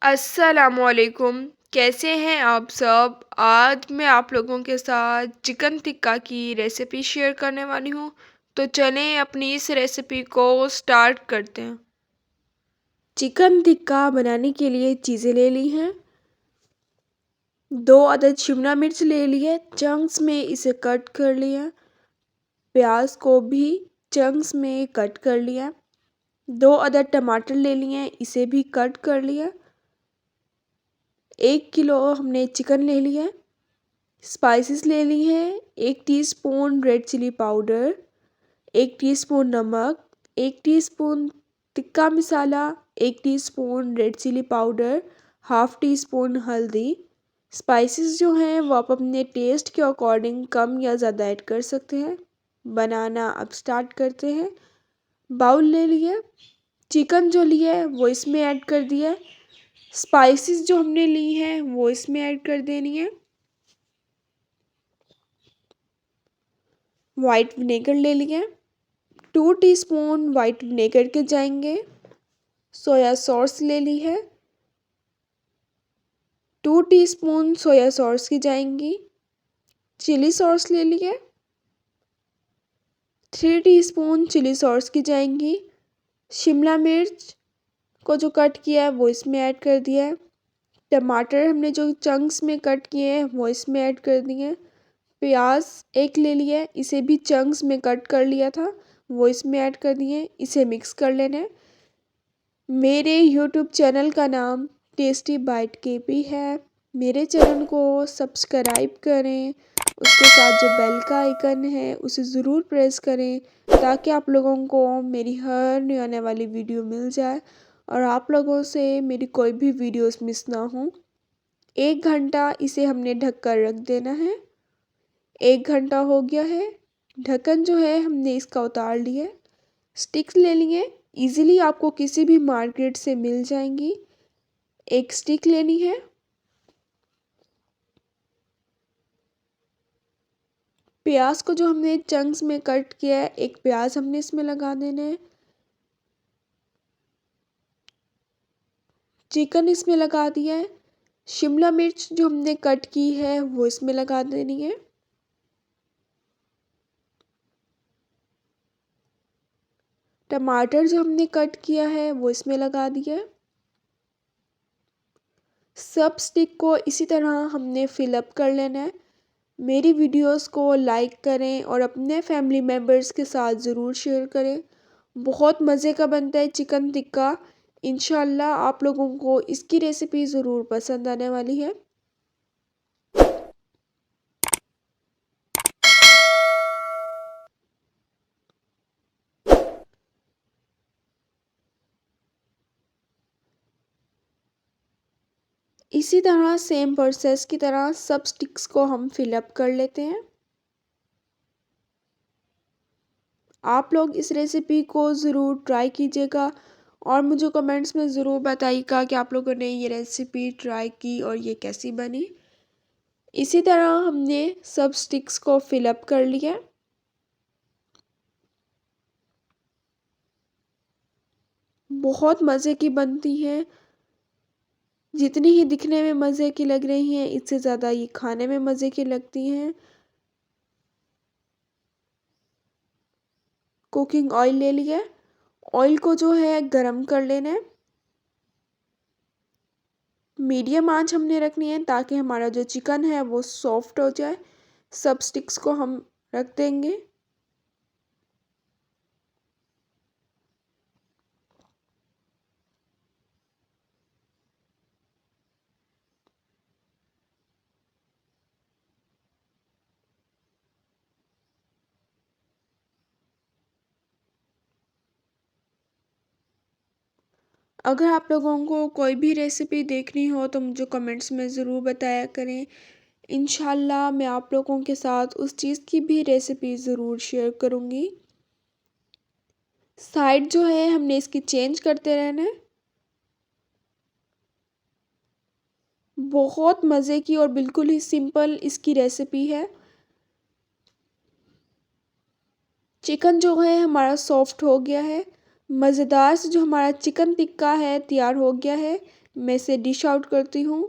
अस्सलामुअलैकुम। कैसे हैं आप सब? आज मैं आप लोगों के साथ चिकन टिक्का की रेसिपी शेयर करने वाली हूँ। तो चलें अपनी इस रेसिपी को स्टार्ट करते हैं। चिकन टिक्का बनाने के लिए चीज़ें ले ली हैं। 2 अदद शिमला मिर्च ले लिए, चंक्स में इसे कट कर लिया। प्याज को भी चंक्स में कट कर लिया। 2 अदद टमाटर ले लिए, इसे भी कट कर लिया। 1 किलो हमने चिकन ले लिया। स्पाइसेस ले ली हैं। 1 teaspoon red chilli powder, 1 teaspoon नमक, 1 teaspoon tikka masala, 1 teaspoon red chilli powder, half teaspoon हल्दी। स्पाइसेस जो हैं वो आप अपने टेस्ट के अकॉर्डिंग कम या ज़्यादा ऐड कर सकते हैं। बनाना अब स्टार्ट करते हैं। बाउल ले लिया, चिकन जो लिया है वो इसमें ऐड कर दिया। स्पाइसेस जो हमने ली हैं वो इसमें ऐड कर देनी है। वाइट विनेगर ले लिया, 2 टीस्पून वाइट विनेगर के जाएंगे। सोया सॉस ले ली है, 2 टीस्पून सोया सॉस की जाएंगी। चिली सॉस ले ली है, 3 टीस्पून चिली सॉस की जाएंगी। शिमला मिर्च को जो कट किया है वो इसमें ऐड कर दिया है। टमाटर हमने जो चंक्स में कट किए हैं वो इसमें ऐड कर दिए हैं। प्याज एक ले लिया है, इसे भी चंक्स में कट कर लिया था, वो इसमें ऐड कर दिए। इसे मिक्स कर लेना है। मेरे यूट्यूब चैनल का नाम टेस्टी बाइट केपी है। मेरे चैनल को सब्सक्राइब करें, उसके साथ जो बेल का आइकन है उसे ज़रूर प्रेस करें ताकि आप लोगों को मेरी हर नई आने वाली वीडियो मिल जाए और आप लोगों से मेरी कोई भी वीडियोस मिस ना हो। 1 घंटा इसे हमने ढक कर रख देना है। 1 घंटा हो गया है। ढक्कन जो है हमने इसका उतार लिया है। स्टिक्स ले लिए, इजीली आपको किसी भी मार्केट से मिल जाएंगी। एक स्टिक लेनी है। प्याज को जो हमने चंक्स में कट किया है, एक प्याज हमने इसमें लगा देना है। चिकन इसमें लगा दिया है। शिमला मिर्च जो हमने कट की है वो इसमें लगा देनी है। टमाटर जो हमने कट किया है वो इसमें लगा दिया है। सब स्टिक को इसी तरह हमने फिलअप कर लेना है। मेरी वीडियोस को लाइक करें और अपने फैमिली मेम्बर्स के साथ ज़रूर शेयर करें। बहुत मज़े का बनता है चिकन टिक्का। इंशाल्लाह आप लोगों को इसकी रेसिपी ज़रूर पसंद आने वाली है। इसी तरह सेम प्रोसेस की तरह सब स्टिक्स को हम फिलअप कर लेते हैं। आप लोग इस रेसिपी को ज़रूर ट्राई कीजिएगा और मुझे कमेंट्स में ज़रूर बताइएगा कि आप लोगों ने ये रेसिपी ट्राई की और ये कैसी बनी। इसी तरह हमने सब स्टिक्स को फिलअप कर लिया। बहुत मज़े की बनती हैं। जितनी ही दिखने में मज़े की लग रही हैं, इससे ज़्यादा ये खाने में मज़े की लगती हैं। कुकिंग ऑयल ले लिया। ऑयल को जो है गरम कर लेना है। मीडियम आंच हमने रखनी है ताकि हमारा जो चिकन है वो सॉफ्ट हो जाए। सब स्टिक्स को हम रख देंगे। अगर आप लोगों को कोई भी रेसिपी देखनी हो तो मुझे कमेंट्स में ज़रूर बताया करें। इंशाल्लाह मैं आप लोगों के साथ उस चीज़ की भी रेसिपी ज़रूर शेयर करूँगी। साइड जो है हमने इसकी चेंज करते रहना है। बहुत मज़े की और बिल्कुल ही सिंपल इसकी रेसिपी है। चिकन जो है हमारा सॉफ्ट हो गया है। मज़ेदार से जो हमारा चिकन टिक्का है तैयार हो गया है। मैं इसे डिश आउट करती हूँ।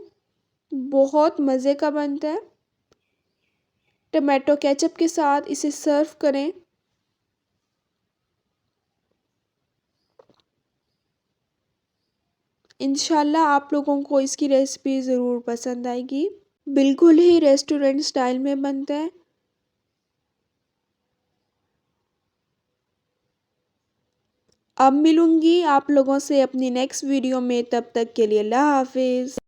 बहुत मज़े का बनता है। टमाटो केचप के साथ इसे सर्व करें। इंशाल्लाह आप लोगों को इसकी रेसिपी ज़रूर पसंद आएगी। बिल्कुल ही रेस्टोरेंट स्टाइल में बनता है। अब मिलूंगी आप लोगों से अपनी नेक्स्ट वीडियो में, तब तक के लिए अल्लाह हाफिज़।